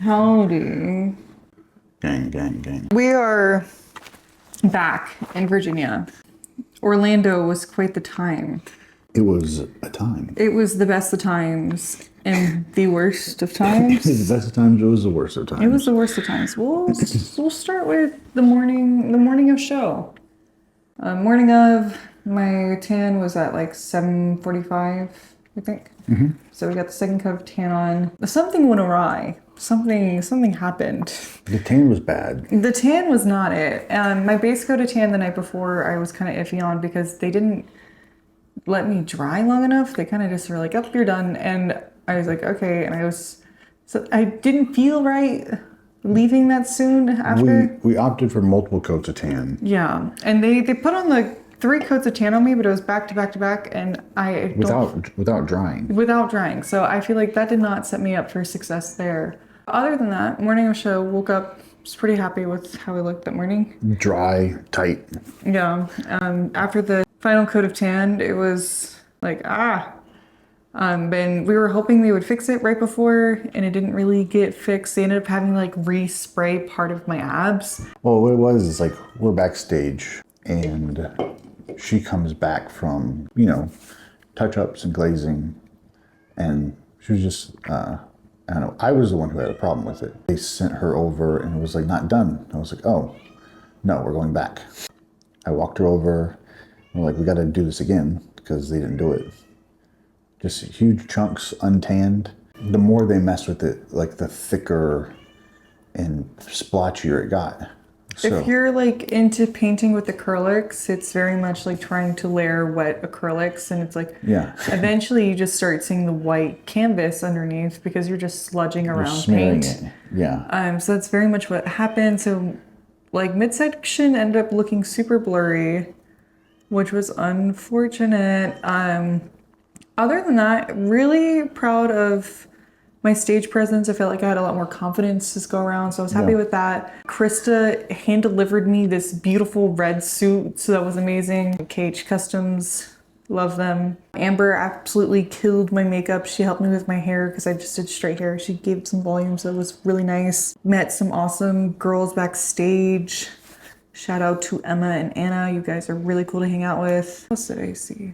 Howdy. Gang, gang, gang. We are back in Virginia. Orlando was quite the time. It was a time. It was the best of times and the worst of times. It was the best of times. It was the worst of times. It was the worst of times. We'll start with the morning of show. Morning of, my tan was at like 7:45, I think. Mm-hmm. So we got the second coat of tan on. Something went awry. Something happened. The tan was bad. The tan was not it. My base coat of tan the night before I was kind of iffy on because they didn't let me dry long enough. They kind of just were like, "Oh, you're done," and I was like, "Okay." And I didn't feel right leaving that soon after. We opted for multiple coats of tan. Yeah, and they put on the 3 coats of tan on me, but it was back to back to back, and without drying. Without drying. So I feel like that did not set me up for success there. Other than that, morning of show, woke up, was pretty happy with how I looked that morning. Dry, tight. Yeah. After the final coat of tan, it was like, and we were hoping they would fix it right before, and it didn't really get fixed. They ended up having to like respray part of my abs. Well, what it was is like we're backstage, and she comes back from, touch-ups and glazing, and she was just, I don't know, I was the one who had a problem with it. They sent her over, and it was like not done. I was like, oh, no, we're going back. I walked her over, and we're like, we got to do this again, because they didn't do it. Just huge chunks untanned. The more they messed with it, like the thicker and splotchier it got. So, if you're like into painting with acrylics, it's very much like trying to layer wet acrylics, and it's like, yeah. Eventually you just start seeing the white canvas underneath because you're just sludging around paint. It. Yeah. So that's very much what happened. So like midsection ended up looking super blurry, which was unfortunate. Other than that, really proud of my stage presence. I felt like I had a lot more confidence this go around, so I was happy with that. Krista hand-delivered me this beautiful red suit, so that was amazing. KH Customs, love them. Amber absolutely killed my makeup. She helped me with my hair because I just did straight hair. She gave some volume, so it was really nice. Met some awesome girls backstage. Shout out to Emma and Anna. You guys are really cool to hang out with. What else did I see?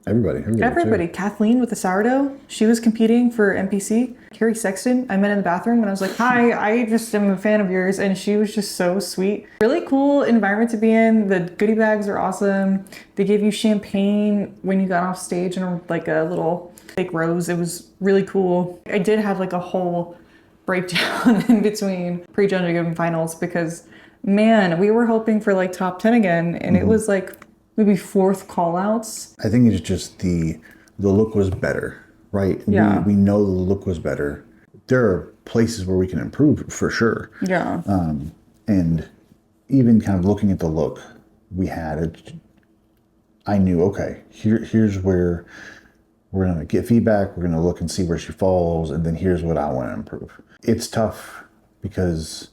Everybody. Kathleen with the sourdough. She was competing for NPC. Carrie Sexton, I met in the bathroom and I was like, hi, I just am a fan of yours. And she was just so sweet. Really cool environment to be in. The goodie bags are awesome. They gave you champagne when you got off stage and like a little fake rose. It was really cool. I did have like a whole breakdown in between pre-judging and finals because, man, we were hoping for like top 10 again. And it was like maybe 4th call-outs. I think it's just the look was better, right? Yeah. We know the look was better. There are places where we can improve for sure. Yeah. And even kind of looking at the look we had, I knew, okay, here's where we're going to get feedback. We're going to look and see where she falls. And then here's what I want to improve. It's tough because,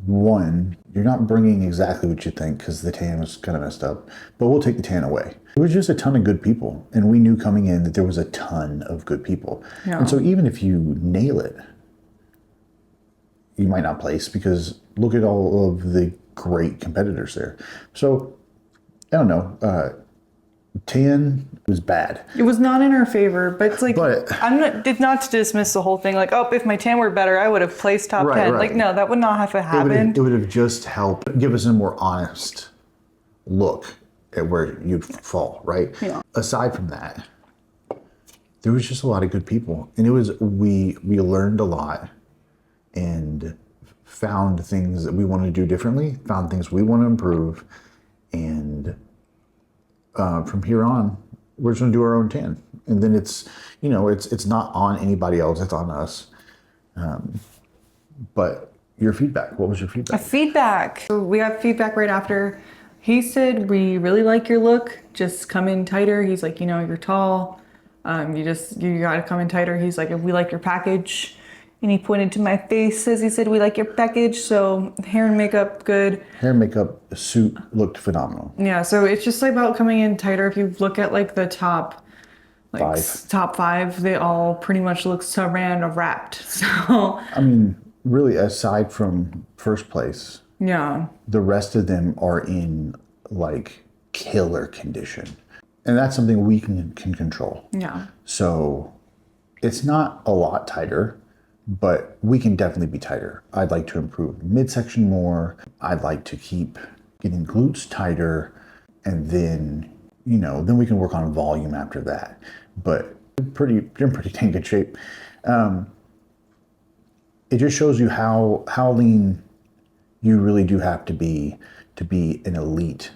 one, you're not bringing exactly what you think because the tan was kind of messed up, but we'll take the tan away. It was just a ton of good people, and we knew coming in that there was a ton of good people. Yeah. And so even if you nail it, you might not place because look at all of the great competitors there. So, I don't know. Tan was bad. It was not in our favor, but it's like, it's not to dismiss the whole thing. Like, oh, if my tan were better, I would have placed top 10. Right. Like, no, that would not have happened. It would have just helped give us a more honest look at where you'd fall, right? Yeah. Aside from that, there was just a lot of good people. And it was, we learned a lot and found things that we wanted to do differently, found things we want to improve, and from here on, we're just going to do our own tan. And then it's not on anybody else, it's on us. But your feedback, what was your feedback? Feedback. We got feedback right after. He said, we really like your look. Just come in tighter. He's like, you're tall. You got to come in tighter. He's like, we like your package. And he pointed to my face as he said, we like your package. So hair and makeup, good. Hair and makeup, suit looked phenomenal. Yeah, so it's just like about coming in tighter. If you look at like the top like 5. top 5, they all pretty much look saran wrapped. So I mean, really, aside from first place, yeah, the rest of them are in like killer condition. And that's something we can control. yeah, So it's not a lot tighter, but we can definitely be tighter. I'd like to improve midsection more. I'd like to keep getting glutes tighter, and then, you know, then we can work on volume after that. But you're in pretty dang good shape. It just shows you how lean you really do have to be an elite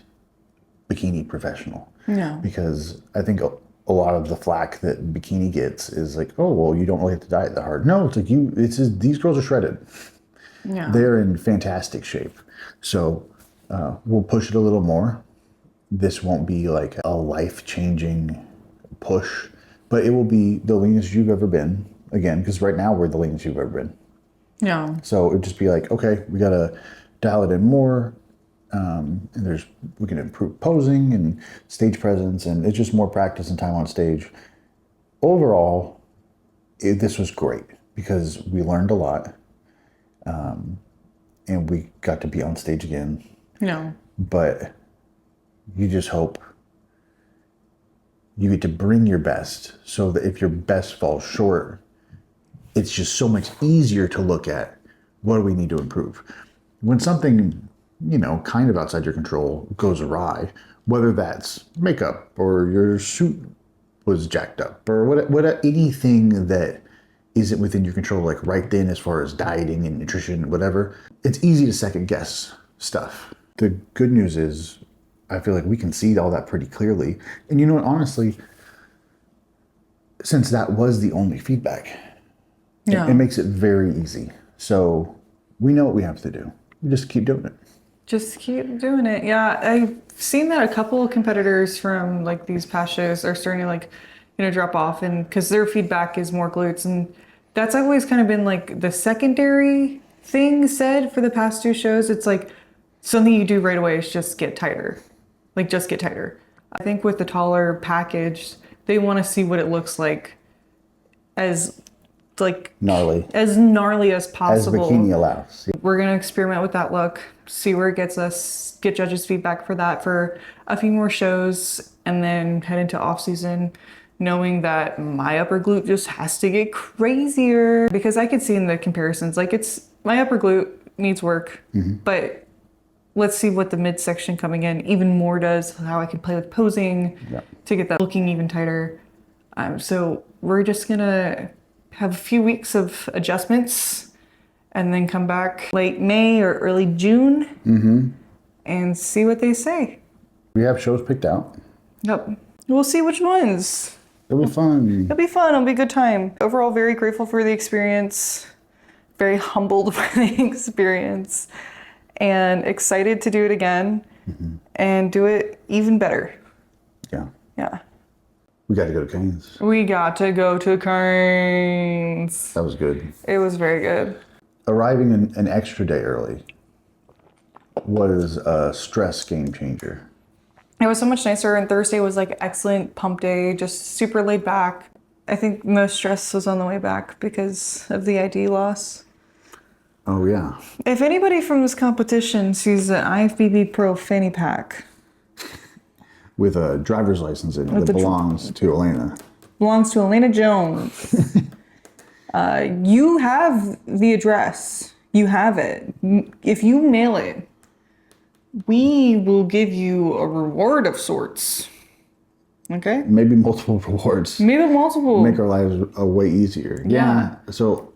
bikini professional. yeah, Because I think a lot of the flack that bikini gets is like, oh, well, you don't really have to diet that hard. No, it's like it's just, these girls are shredded. yeah. They're in fantastic shape. So we'll push it a little more. This won't be like a life-changing push, but it will be the leanest you've ever been. Again, because right now we're the leanest you've ever been. Yeah. So it'd just be like, okay, we gotta dial it in more. And we can improve posing and stage presence, and it's just more practice and time on stage. Overall, this was great because we learned a lot, and we got to be on stage again. Yeah. But you just hope you get to bring your best, so that if your best falls short, it's just so much easier to look at what do we need to improve. When something, you know, kind of outside your control goes awry, whether that's makeup or your suit was jacked up or what anything that isn't within your control, like right then, as far as dieting and nutrition, whatever, it's easy to second guess stuff. The good news is I feel like we can see all that pretty clearly. And you know what, honestly, since that was the only feedback, Yeah. it makes it very easy. So we know what we have to do. We just keep doing it. Just keep doing it. Yeah, I've seen that a couple of competitors from like these past shows are starting to like, you know, drop off, and because their feedback is more glutes, and that's always kind of been like the secondary thing said for the past 2 shows. It's like something you do right away is just get tighter, like just get tighter. I think with the taller package, they want to see what it looks like as like Gnarly. as gnarly as As possible. bikini allows. We're going to experiment with that look, see where it gets us, get judges' feedback for that for a few more shows, and then head into off season knowing that my upper glute just has to get crazier, because I could see in the comparisons, like it's my upper glute needs work, but let's see what the midsection coming in even more does, how I can play with posing to get that looking even tighter. So we're just gonna have a few weeks of adjustments and then come back late May or early June and see what they say. We have shows picked out. Yep. We'll see which ones. It'll be fun. It'll be fun. It'll be a good time. Overall, very grateful for the experience. Very humbled by the experience. And excited to do it again and do it even better. Yeah. Yeah. We got to go to Canes. We got to go to Cairns. That was good. It was very good. Arriving an extra day early was a stress game changer. It was so much nicer, and Thursday was like excellent pump day, just super laid back. I think most stress was on the way back because of the ID loss. Oh, yeah. If anybody from this competition sees an IFBB Pro fanny pack, With a driver's license in it that belongs to Elena. belongs to Elena Jones, you have the address. You have it. If you mail it, we will give you a reward of sorts. Okay? Maybe multiple rewards. Maybe multiple. Make our lives way easier. Yeah. So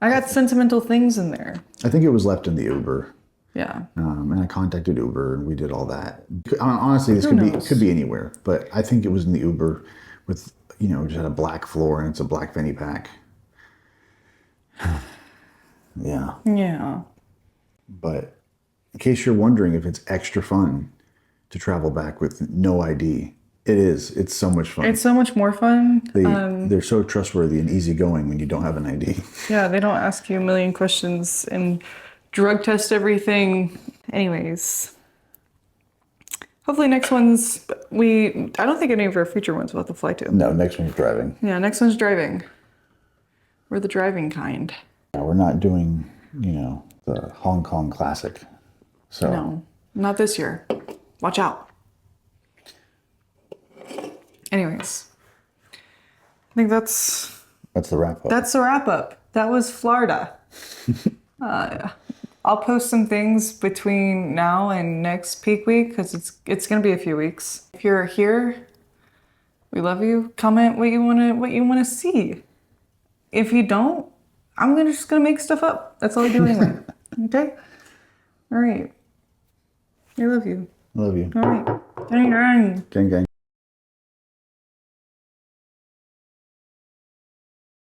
I got sentimental things in there. I think it was left in the Uber. Yeah. And I contacted Uber and we did all that. Honestly, this Who knows? could be anywhere, but I think it was in the Uber with, you know, just had a black floor and it's a black fanny pack. Yeah. Yeah. But in case you're wondering if it's extra fun to travel back with no ID, it is. It's so much fun. It's so much more fun. They're so trustworthy and easygoing when you don't have an ID. Yeah, they don't ask you a million questions and drug test everything. Anyways, Hopefully next one's, I don't think any of our future ones will have to fly to. No, next one's driving. Yeah, next one's driving. We're the driving kind. Yeah, we're not doing, you know, the Hong Kong Classic. So No, not this year. Watch out. Anyways, I think that's the wrap up. the wrap up. That was Florida. I'll post some things between now and next peak week because it's gonna be a few weeks. If you're here, we love you. Comment what you wanna see. If you don't, I'm just gonna make stuff up. That's all I do anyway. Okay? All right. I love you. Love you. All right. Gang, gang. Gang, gang.